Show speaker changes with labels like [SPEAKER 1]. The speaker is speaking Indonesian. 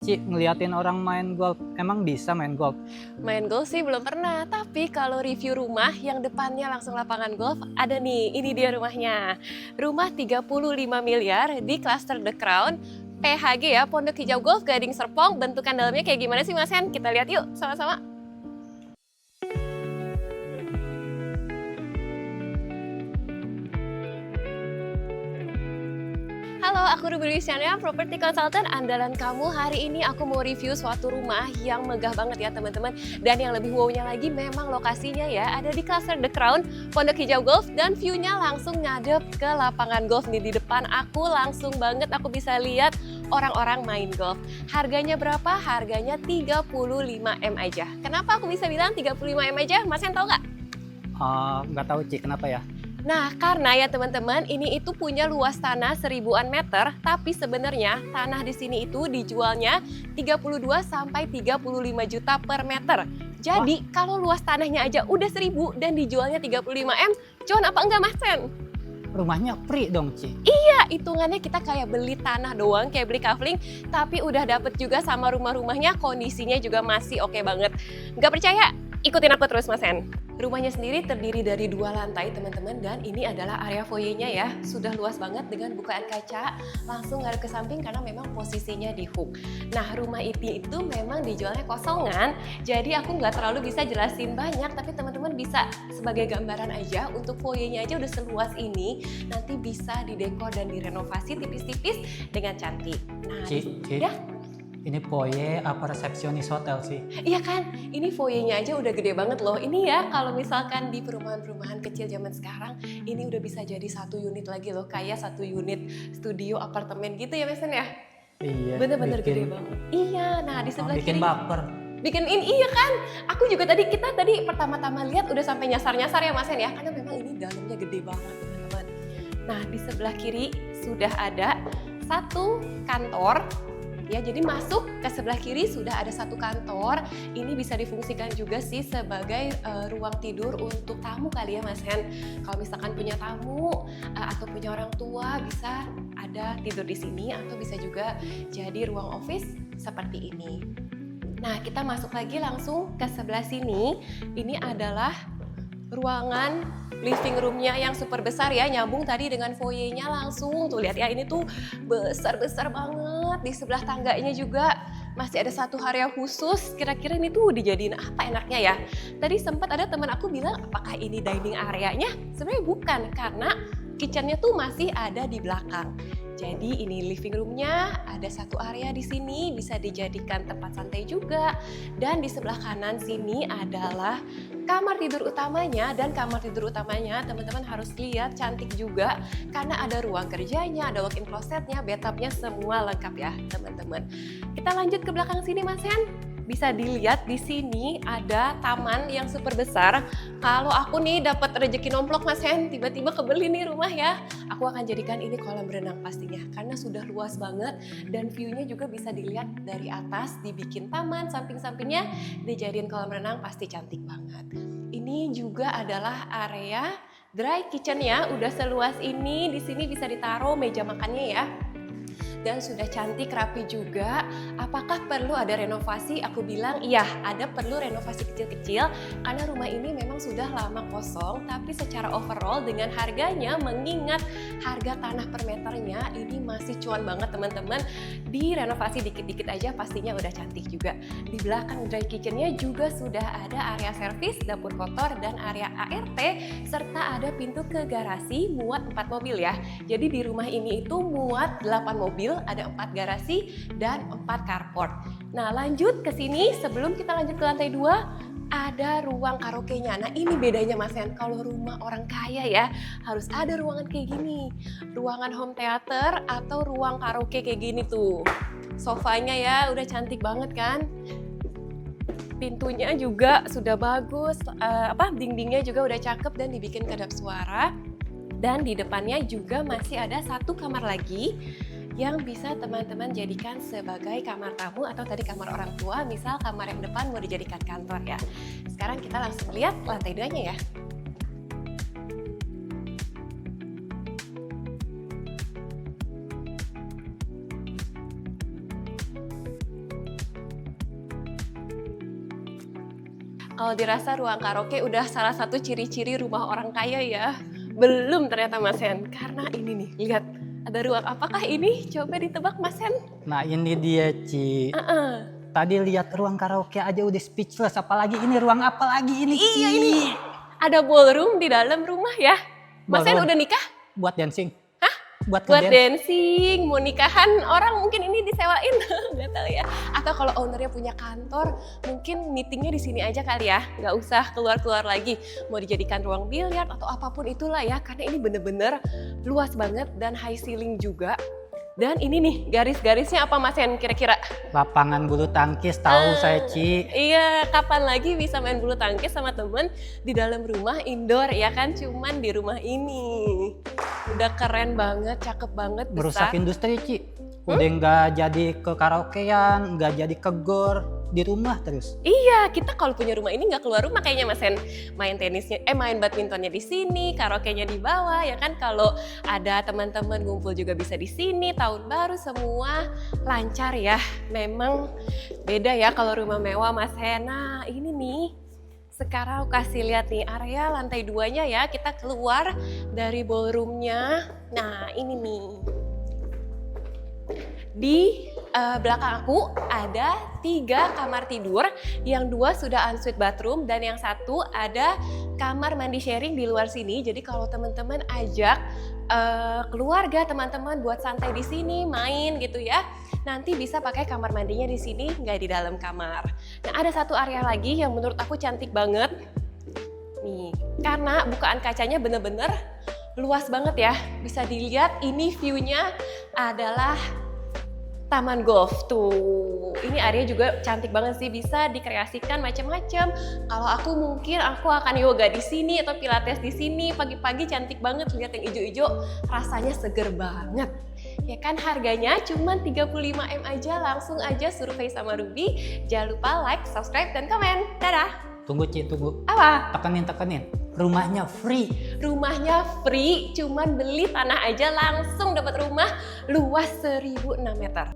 [SPEAKER 1] Ci, ngeliatin orang main golf, emang bisa main golf?
[SPEAKER 2] Main golf sih belum pernah, tapi kalau review rumah yang depannya langsung lapangan golf, ada nih, ini dia rumahnya. Rumah 35 miliar di cluster The Crown, PHG ya, Pondok Hijau Golf Gading Serpong. Bentukan dalamnya kayak gimana sih Mas Hen? Kita lihat yuk sama-sama. Halo, aku Ruby Luciana, Property Consultant andalan kamu. Hari ini aku mau review suatu rumah yang megah banget ya teman-teman. Dan yang lebih wow-nya lagi memang lokasinya ya ada di cluster The Crown, Pondok Hijau Golf, dan view-nya langsung ngadep ke lapangan golf nih di depan aku. Langsung banget aku bisa lihat orang-orang main golf. Harganya berapa? Harganya 35M aja. Kenapa aku bisa bilang 35M aja? Mas Hen tahu nggak?
[SPEAKER 1] Nggak tahu Ci, kenapa ya?
[SPEAKER 2] Nah, karena ya teman-teman, ini itu punya luas tanah 1000-an meter, tapi sebenarnya tanah di sini itu dijualnya 32 sampai 35 juta per meter. Jadi, kalau luas tanahnya aja udah 1000 dan dijualnya 35M, cuan apa enggak Mas Sen?
[SPEAKER 1] Rumahnya free dong Ci.
[SPEAKER 2] Ya, hitungannya kita kayak beli tanah doang, kayak beli kafling, tapi udah dapet juga sama rumah-rumahnya, kondisinya juga masih oke banget. Nggak percaya? Ikutin aku terus Mas Hen. Rumahnya sendiri terdiri dari 2 lantai teman-teman, dan ini adalah area foyernya ya. Sudah luas banget dengan bukaan kaca, langsung ngadep ke samping karena memang posisinya di hook. Nah, rumah itu memang dijualnya kosongan, jadi aku nggak terlalu bisa jelasin banyak, tapi teman-teman bisa sebagai gambaran aja, untuk foyernya aja udah seluas ini, nanti bisa didekor dan direnovasi tipis-tipis dengan cantik. Nah,
[SPEAKER 1] Ci,
[SPEAKER 2] ya.
[SPEAKER 1] ini foyer apa resepsionis hotel sih?
[SPEAKER 2] Iya kan, ini foyernya aja udah gede banget loh. Ini ya kalau misalkan di perumahan-perumahan kecil zaman sekarang, ini udah bisa jadi 1 unit lagi loh, kayak 1 unit studio apartemen gitu ya Mesen ya.
[SPEAKER 1] Iya.
[SPEAKER 2] Bener-bener gede banget. Iya, nah di sebelah
[SPEAKER 1] Bikin
[SPEAKER 2] kiri.
[SPEAKER 1] baper.
[SPEAKER 2] Bikin ini iya kan. Aku juga kita tadi pertama-tama lihat udah sampai nyasar-nyasar ya Masen ya, karena memang ini dalamnya gede banget teman-teman. Nah di sebelah kiri sudah ada 1 kantor. Ya, jadi masuk ke sebelah kiri sudah ada 1 kantor. Ini bisa difungsikan juga sih sebagai ruang tidur untuk tamu kali ya Mas Hen. Kalau misalkan punya tamu atau punya orang tua, bisa ada tidur di sini, atau bisa juga jadi ruang office seperti ini. Nah, kita masuk lagi langsung ke sebelah sini. Ini adalah ruangan living roomnya yang super besar ya, nyambung tadi dengan foyernya langsung. Tuh lihat ya, ini tuh besar-besar banget. Di sebelah tangganya juga masih ada 1 area khusus. Kira-kira ini tuh dijadiin apa enaknya ya? Tadi sempat ada teman aku bilang, apakah ini dining areanya? Sebenarnya bukan, karena kitchennya tuh masih ada di belakang. Jadi ini living roomnya, ada 1 area di sini bisa dijadikan tempat santai juga. Dan di sebelah kanan sini adalah kamar tidur utamanya, dan kamar tidur utamanya teman-teman harus lihat cantik juga karena ada ruang kerjanya, ada walk-in closetnya, bathtubnya, semua lengkap ya teman-teman. Kita lanjut ke belakang sini Mas Hen. Bisa dilihat di sini ada taman yang super besar. Kalau aku nih dapat rezeki nomplok Mas Hen, tiba-tiba kebeli nih rumah ya, aku akan jadikan ini kolam renang pastinya, karena sudah luas banget dan view-nya juga bisa dilihat dari atas. Dibikin taman, samping-sampingnya dijadiin kolam renang, pasti cantik banget. Ini juga adalah area dry kitchen ya, udah seluas ini. Di sini bisa ditaruh meja makannya ya. Dan sudah cantik, rapi juga. Apakah perlu ada renovasi? Aku bilang iya, ada perlu renovasi kecil-kecil karena rumah ini memang sudah lama kosong, tapi secara overall dengan harganya, mengingat harga tanah per meternya ini masih cuan banget teman-teman. Direnovasi dikit-dikit aja pastinya udah cantik juga. Di belakang dry kitchennya juga sudah ada area servis, dapur kotor, dan area ART, serta ada pintu ke garasi muat 4 mobil ya. Jadi di rumah ini itu muat 8 mobil, ada 4 garasi dan 4 carport. Nah, lanjut ke sini, sebelum kita lanjut ke lantai 2, ada ruang karaoke-nya. Nah, ini bedanya Mas Hen, kalau rumah orang kaya ya harus ada ruangan kayak gini. Ruangan home theater atau ruang karaoke kayak gini tuh. Sofanya ya udah cantik banget kan? Pintunya juga sudah bagus, dindingnya juga udah cakep dan dibikin kedap suara. Dan di depannya juga masih ada 1 kamar lagi yang bisa teman-teman jadikan sebagai kamar tamu atau tadi kamar orang tua, misal kamar yang depan mau dijadikan kantor ya. Sekarang kita langsung lihat lantai 2-nya ya. kalau dirasa ruang karaoke udah salah satu ciri-ciri rumah orang kaya ya. Belum ternyata Mas Hen, karena ini nih, lihat. Ada ruang apakah ini? Coba ditebak Mas Hen.
[SPEAKER 1] Nah ini dia Ci. Tadi lihat ruang karaoke aja udah speechless, apalagi ini ruang apa lagi ini Ci?
[SPEAKER 2] Iya ini. Ada ballroom di dalam rumah ya. Mas Hen
[SPEAKER 1] Ballroom.
[SPEAKER 2] udah nikah?
[SPEAKER 1] Buat dancing.
[SPEAKER 2] Hah?
[SPEAKER 1] Buat
[SPEAKER 2] Buat
[SPEAKER 1] ngedance.
[SPEAKER 2] dancing, mau nikahan orang mungkin ini disewain, nggak tahu ya. Atau kalau ownernya punya kantor, mungkin meetingnya di sini aja kali ya, nggak usah keluar-keluar lagi. Mau dijadikan ruang biliar atau apapun itulah ya, karena ini bener-bener luas banget dan high ceiling juga. Dan ini nih garis-garisnya apa Mas Hen kira-kira?
[SPEAKER 1] Lapangan bulu tangkis tahu saya Ci.
[SPEAKER 2] Iya, kapan lagi bisa main bulu tangkis sama temen di dalam rumah indoor ya kan? Cuman di rumah ini. Udah keren banget, cakep banget,
[SPEAKER 1] Merusak
[SPEAKER 2] besar.
[SPEAKER 1] industri Ci. Udah nggak jadi ke karaokean, nggak jadi ke gor, di rumah terus.
[SPEAKER 2] Iya, kita kalau punya rumah ini nggak keluar rumah kayaknya Mas Hen. Main tenisnya, main badmintonnya di sini, karaoke-nya di bawah ya kan. Kalau ada teman-teman ngumpul juga bisa di sini. Tahun baru semua lancar ya. Memang beda ya kalau rumah mewah Mas Hen. Nah ini nih. Sekarang aku kasih lihat nih area lantai 2-nya ya. Kita keluar dari ballroom-nya. Nah ini nih. Di belakang aku ada 3 kamar tidur, yang 2 sudah ensuite bathroom dan yang 1 ada kamar mandi sharing di luar sini. Jadi kalau teman-teman ajak keluarga teman-teman buat santai di sini, main gitu ya, nanti bisa pakai kamar mandinya di sini, nggak di dalam kamar. Nah ada satu area lagi yang menurut aku cantik banget, nih karena bukaan kacanya bener-bener luas banget ya. Bisa dilihat ini view-nya adalah taman golf tuh. Ini area juga cantik banget sih, bisa dikreasikan macam-macam. Kalau aku mungkin aku akan yoga di sini atau pilates di sini. Pagi-pagi cantik banget, lihat yang hijau-hijau, rasanya seger banget. Ya kan harganya cuma 35M aja, langsung aja survei sama Ruby. Jangan lupa like, subscribe, dan komen. Dadah!
[SPEAKER 1] Tunggu Ci, tunggu.
[SPEAKER 2] Apa?
[SPEAKER 1] Tekenin. Rumahnya free.
[SPEAKER 2] Rumahnya free, cuman beli tanah aja langsung dapat rumah luas 1006 meter.